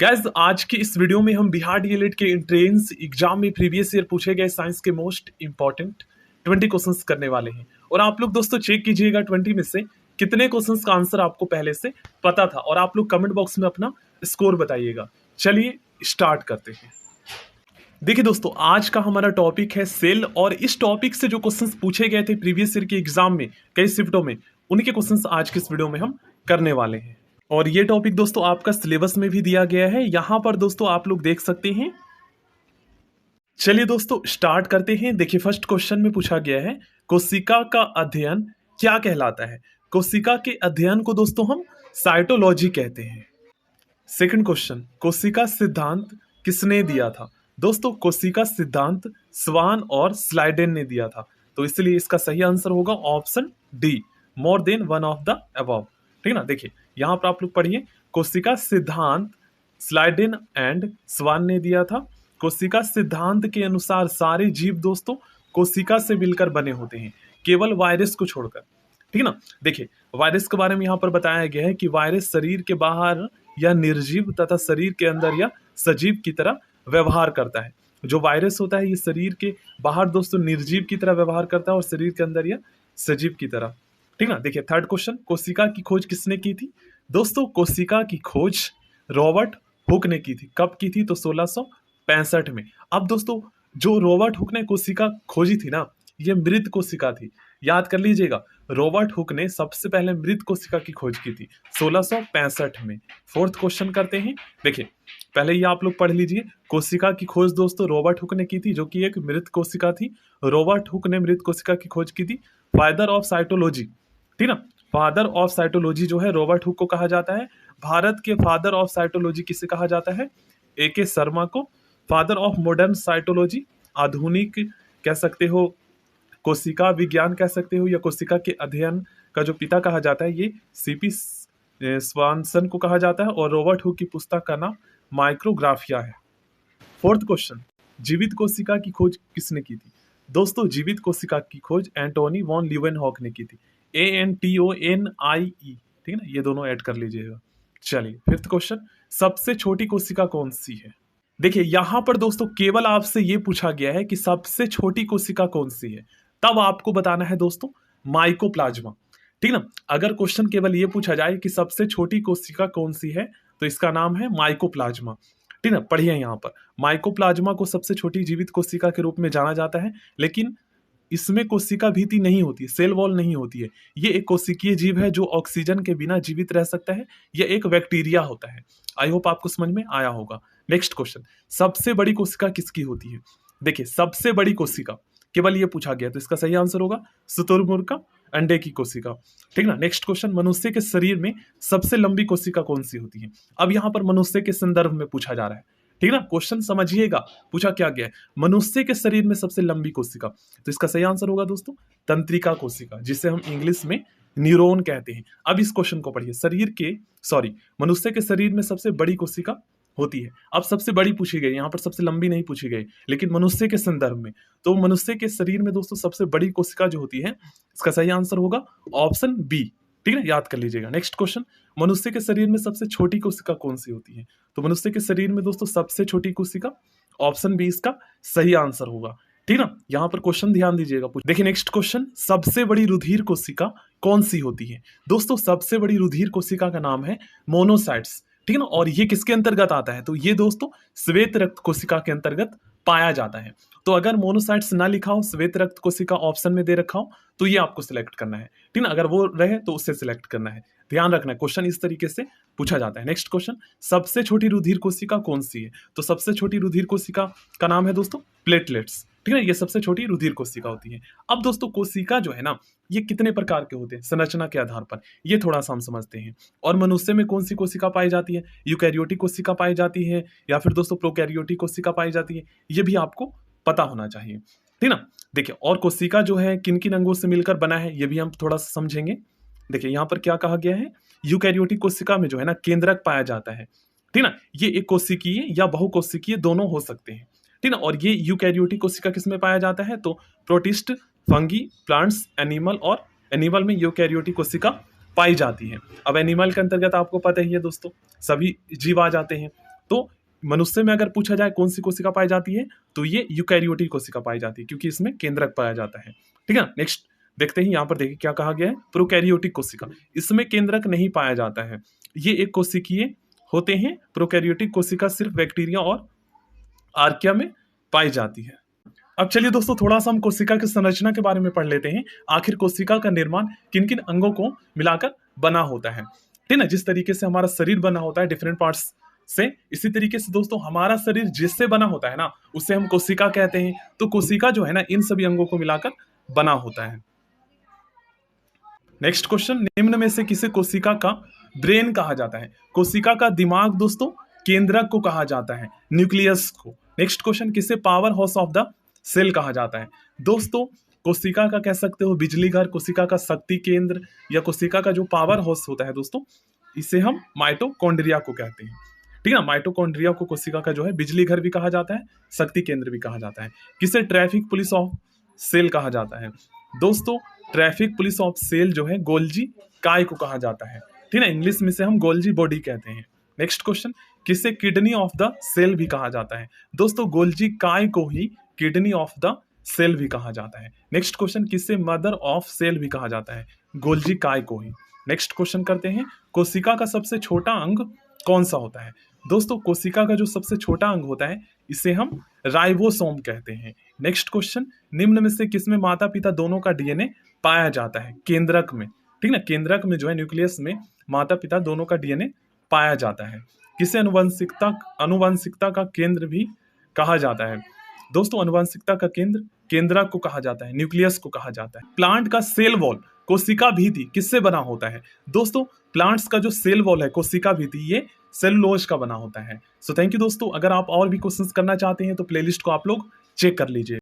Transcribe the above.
Guys आज की इस वीडियो में हम बिहार डीएलएड के एंट्रेंस एग्जाम में प्रीवियस ईयर पूछे गए साइंस के मोस्ट इंपॉर्टेंट 20 क्वेश्चंस करने वाले हैं। और आप लोग दोस्तों चेक कीजिएगा 20 में से कितने क्वेश्चंस का आंसर आपको पहले से पता था, और आप लोग कमेंट बॉक्स में अपना स्कोर बताइएगा। चलिए स्टार्ट करते हैं। देखिए दोस्तों, आज का हमारा टॉपिक है सेल, और इस टॉपिक से जो क्वेश्चंस पूछे गए थे प्रीवियस ईयर के एग्जाम में कई शिफ्टों में, उनके क्वेश्चंस आज के इस वीडियो में हम करने वाले हैं। और ये टॉपिक दोस्तों आपका सिलेबस में भी दिया गया है, यहां पर दोस्तों आप लोग देख सकते हैं। चलिए दोस्तों स्टार्ट करते हैं। देखिए फर्स्ट क्वेश्चन में पूछा गया है कोशिका का अध्ययन क्या कहलाता है। कोशिका के अध्ययन को दोस्तों हम साइटोलॉजी कहते हैं। सेकंड क्वेश्चन, कोशिका सिद्धांत किसने दिया था। दोस्तों कोशिका सिद्धांत स्वान और स्लाइडेन ने दिया था, तो इसलिए इसका सही आंसर होगा option D, more than one of the above. ठीक ना। देखिए यहां पर आप लोग पढ़िए, कोशिका सिद्धांत स्लाइडेन एंड स्वान ने दिया था। कोशिका सिद्धांत के अनुसार सारे जीव दोस्तों कोशिका से मिलकर बने होते हैं, केवल वायरस को छोड़कर। ठीक ना। देखिए वायरस के बारे में यहाँ पर बताया गया है कि वायरस शरीर के बाहर या निर्जीव तथा शरीर के अंदर या सजीव की तरह व्यवहार करता है। जो वायरस होता है ये शरीर के बाहर दोस्तों निर्जीव की तरह व्यवहार करता है और शरीर के अंदर या सजीव की तरह। ठीक ना। देखिए थर्ड क्वेश्चन, कोशिका की खोज किसने की थी। दोस्तों कोशिका की खोज रॉबर्ट हुक ने की थी। कब की थी, तो 1665 में। अब दोस्तों जो रॉबर्ट हुक ने कोशिका खोजी थी ना, ये मृत कोशिका थी। याद कर लीजिएगा, रॉबर्ट हुक ने सबसे पहले मृत कोशिका की खोज की थी 1665 में। फोर्थ क्वेश्चन करते हैं। देखिए पहले ये आप लोग पढ़ लीजिए, कोशिका की खोज दोस्तों रॉबर्ट हुक ने की थी, जो कि एक मृत कोशिका थी। रॉबर्ट हुक ने मृत कोशिका की खोज की थी। फादर ऑफ साइटोलॉजी, ठीक ना, फादर ऑफ साइटोलॉजी जो है रॉबर्ट हुक को कहा जाता है। भारत के फादर ऑफ साइटोलॉजी किसे कहा जाता है, ए.के. शर्मा को। फादर ऑफ मॉडर्न साइटोलॉजी, आधुनिक कह सकते हो, कोशिका विज्ञान कह सकते हो, या कोशिका के अध्ययन का जो पिता कहा जाता है, ये सीपी स्वानसन को कहा जाता है। और रॉबर्ट हुक की पुस्तक का नाम माइक्रोग्राफिया है। फोर्थ क्वेश्चन, जीवित कोशिका की खोज किसने की थी। दोस्तों जीवित कोशिका की खोज एंटोनी वॉन लीवेनहॉक ने की थी। ANTONIE, ठीक है ना, ये दोनों ऐड कर लीजिएगा। चलिए फिफ्थ क्वेश्चन, सबसे छोटी कोशिका कौन सी है। देखिए यहां पर दोस्तों केवल आपसे ये पूछा गया है कि सबसे छोटी कोशिका कौन सी है, तब आपको बताना है दोस्तों माइकोप्लाज्मा। ठीक ना। अगर क्वेश्चन केवल ये पूछा जाए कि सबसे छोटी कोशिका कौन सी है, तो इसका नाम है माइकोप्लाज्मा। ठीक ना। पढ़िए यहाँ पर, माइकोप्लाज्मा को सबसे छोटी जीवित कोशिका के रूप में जाना जाता है, लेकिन इसमें कोशिका भित्ति नहीं होती, सेल वॉल नहीं होती है। ये एक कोशिकीय जीव है जो ऑक्सीजन के बिना जीवित रह सकता है। ये एक बैक्टीरिया होता है। आई होप आपको समझ में आया होगा। नेक्स्ट क्वेश्चन, सबसे बड़ी कोशिका किसकी होती है। देखिए सबसे बड़ी कोशिका केवल ये पूछा गया, तो इसका सही आंसर होगा शुतुरमुर्ग का अंडे की कोशिका। ठीक ना। नेक्स्ट क्वेश्चन, मनुष्य के शरीर में सबसे लंबी कोशिका कौन सी होती है। अब यहाँ पर मनुष्य के संदर्भ में पूछा जा रहा है। ठीक ना, क्वेश्चन समझिएगा, पूछा क्या गया है, मनुष्य के शरीर में सबसे लंबी कोशिका, तो इसका सही आंसर होगा दोस्तों तंत्रिका कोशिका, जिसे हम इंग्लिश में न्यूरॉन कहते हैं। अब इस क्वेश्चन को पढ़िए, मनुष्य के शरीर में सबसे बड़ी कोशिका होती है। अब सबसे बड़ी पूछी गई, यहाँ पर सबसे लंबी नहीं पूछी गई, लेकिन मनुष्य के संदर्भ में, तो मनुष्य के शरीर में दोस्तों सबसे बड़ी कोशिका जो होती है, इसका सही आंसर होगा ऑप्शन बी। ठीक है, याद कर लीजिएगा। नेक्स्ट क्वेश्चन, मनुष्य के शरीर में सबसे छोटी कोशिका कौन सी होती है। तो मनुष्य के शरीर में दोस्तों सबसे छोटी कोशिका, ऑप्शन बी इसका सही आंसर होगा। ठीक ना। यहां पर क्वेश्चन ध्यान दीजिएगा। देखिए नेक्स्ट क्वेश्चन, सबसे बड़ी रुधिर कोशिका कौन सी होती है। दोस्तों सबसे बड़ी रुधिर कोशिका का नाम है मोनोसाइट्स। ठीक है ना। और ये किसके अंतर्गत आता है, तो ये दोस्तों श्वेत रक्त कोशिका के अंतर्गत पाया जाता है। तो अगर मोनोसाइट्स ना लिखा हो, श्वेत रक्त कोशिका ऑप्शन में दे रखा हो, तो ये आपको सिलेक्ट करना है। ठीक ना। अगर वो रहे तो उससे सिलेक्ट करना है। ध्यान रखना है, क्वेश्चन इस तरीके से पूछा जाता है। नेक्स्ट क्वेश्चन, सबसे छोटी रुधिर कोशिका कौन सी है। तो सबसे छोटी रुधिर कोशिका का नाम है दोस्तों प्लेटलेट्स। ठीक है, ये सबसे छोटी रुधिर कोशिका होती है। अब दोस्तों कोशिका जो है ना, ये कितने प्रकार के होते हैं संरचना के आधार पर, ये थोड़ा सा हम समझते हैं। और मनुष्य में कौन सी कोशिका पाई जाती है, यूकैरियोटिक कोशिका पाई जाती है, या फिर दोस्तों प्रोकैरियोटिक कोशिका पाई जाती है, ये भी आपको पता होना चाहिए। ठीक ना। देखिए और कोशिका जो है किन किन अंगों से मिलकर बना है, ये भी हम थोड़ा सा समझेंगे। देखिए यहाँ पर क्या कहा गया है, यूकैरियोटिक कोशिका में जो है ना केंद्रक पाया जाता है। ठीक ना। ये एक कोशिकीय या बहुकोशिकीय दोनों हो सकते हैं। ठीक ना। और ये यूकैरियोटिक कोशिका किस में पाया जाता है, तो प्रोटिस्ट, फंगी, प्लांट्स, एनिमल, और एनिमल में यूकैरियोटिक कोशिका पाई जाती है। अब एनिमल के अंतर्गत आपको पता ही है दोस्तों, सभी जीव आ जाते हैं। तो मनुष्य में अगर पूछा जाए कौन सी कोशिका पाई जाती है, तो ये यूकैरियोटिक कोशिका पाई जाती है, क्योंकि इसमें केंद्रक पाया जाता है। ठीक है, नेक्स्ट देखते हैं, यहाँ पर देखिए क्या कहा गया है, प्रोकैरियोटिक कोशिका, इसमें केंद्रक नहीं पाया जाता है, ये एक कोशिकीय होते हैं। प्रोकैरियोटिक कोशिका सिर्फ बैक्टीरिया और आर्किया में पाई जाती है। अब चलिए दोस्तों, थोड़ा सा हम कोशिका की संरचना के बारे में पढ़ लेते हैं। आखिर कोशिका का निर्माण किन किन अंगों को मिलाकर बना होता है। ठीक है, जिस तरीके से हमारा शरीर बना होता है डिफरेंट पार्ट्स से, इसी तरीके से दोस्तों हमारा शरीर जिससे बना होता है ना, उसे हम कोशिका कहते हैं। तो कोशिका जो है ना, इन सभी अंगों को मिलाकर बना होता है। नेक्स्ट क्वेश्चन, निम्न में से किसे कोशिका का ब्रेन कहा जाता है। कोशिका का दिमाग दोस्तों केंद्रक को कहा जाता है, न्यूक्लियस को। नेक्स्ट क्वेश्चन, किसे power house of the cell कहा जाता है। दोस्तों कोशिका का कह सकते हो बिजली घर, कोशिका का शक्ति केंद्र, या कोशिका का जो पावर हाउस होता है दोस्तों, इसे हम माइटोकॉन्ड्रिया को कहते हैं। ठीक है, माइटोकॉन्ड्रिया को कोशिका का जो है बिजली घर भी कहा जाता है, शक्ति केंद्र भी कहा जाता है। किसे ट्रैफिक पुलिस ऑफ सेल कहा जाता है। दोस्तों ट्रैफिक पुलिस ऑफ सेल जो है गोल्जी काय को कहा जाता है। ठीक है, इंग्लिश में से हम गोल्जी बॉडी कहते हैं। नेक्स्ट क्वेश्चन, किसे किडनी ऑफ द सेल भी कहा जाता है। दोस्तों गोल्जी काय को ही किडनी ऑफ द सेल भी कहा जाता है। नेक्स्ट क्वेश्चन, किसे मदर ऑफ सेल भी कहा जाता है। गोल्जी काय को ही। नेक्स्ट क्वेश्चन करते हैं, कोशिका का सबसे छोटा अंग कौन सा होता है। दोस्तों कोशिका का जो सबसे छोटा अंग होता है, इसे हम राइबोसोम कहते हैं। नेक्स्ट क्वेश्चन, निम्न में से किसमें माता पिता दोनों का डीएनए पाया जाता है। केंद्रक में। ठीक ना, केंद्रक में जो है न्यूक्लियस में माता पिता दोनों का डीएनए पाया जाता है। किसे अनुवांशिकता का केंद्र भी कहा जाता है। दोस्तों अनुवांशिकता का केंद्र केंद्रक को कहा जाता है, न्यूक्लियस को कहा जाता है। प्लांट का सेल वॉल कोशिका भित्ति किससे बना होता है। दोस्तों प्लांट्स का जो सेल वॉल है कोशिका भित्ति, ये सेलुलोज का बना होता है। सो थैंक यू दोस्तों, अगर आप और भी क्वेश्चंस करना चाहते हैं तो प्लेलिस्ट को आप लोग चेक कर लीजिए।